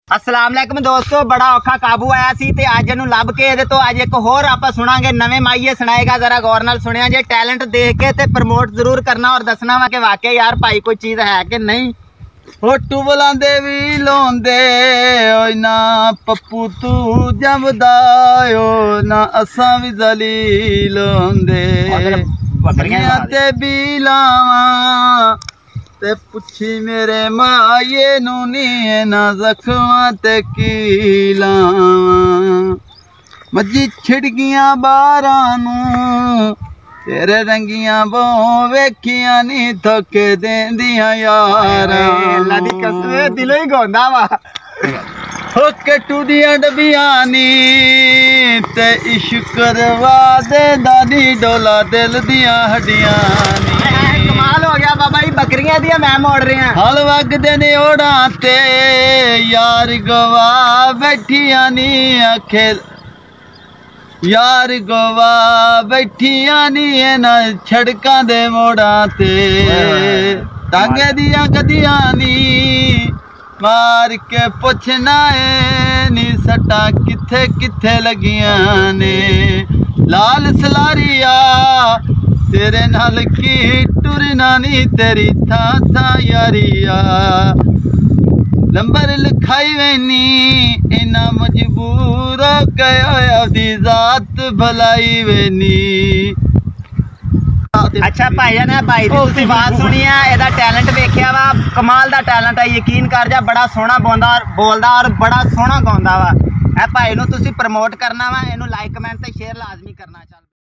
अस्सलाम वालेकुम दोस्तों, बड़ा औखा काबू आया सी ते अज इहनूं लभ के इहदे तो अज एक होर आपां सुणांगे। नवे माईए सुनाएगा, जरा गौर नाल सुनिया जे। टैलेंट देख के ते प्रमोट जरूर करना और दसना वा कि वाकई यार भाई कोई चीज है कि नहीं। होटू बुलांदे भी लोंदे ओए ना पप्पू तू जमदा ओ ना असां भी जलील होंदे बकरियां ते भी लावां ते पुछी मेरे माये नू नी ना जख्मां ते की लावां। मजी छिड़गियां बारां नू तेरे रंगियां बो वेखियां नी थोके देंदियां यार। अल्लाह दी कसम दिलों ही गाउंदा वा। थोके टूडियां डबियां नी ते इश्क करवा देंदा नी डोला दिल दियां हड्डियां नी। कमाल हो गया बाबा जी, बकरियां दियां मैं मोड़ रहे हैं। हल वगदे ने ओड़ा ते यार गवा बैठियां नी आखे यार गोवा बैठियां नी ना छड़कां दे मोड़ा ते टांगे दियां गदियां नी मार के पुछना है नी सटा किथे किथे लगियां ने। लाल सलारिया तेरे नाल की टुरना नी तेरी था यारिया। नंबर लिखाई वैनी इना मजबूर दी जात भलाई वैनी। अच्छा भाई ने भाई दी तुसी बात सुनी है, एदा टैलेंट वेखिया वा, कमाल दा टैलेंट है। यकीन कर जा, बड़ा सोहना बोलदा और बड़ा सोहना गाउंदा वा। ए भाई नू तुसी प्रमोट करना वा, इनू लाइक कमेंट ते शेयर लाजमी करना। चल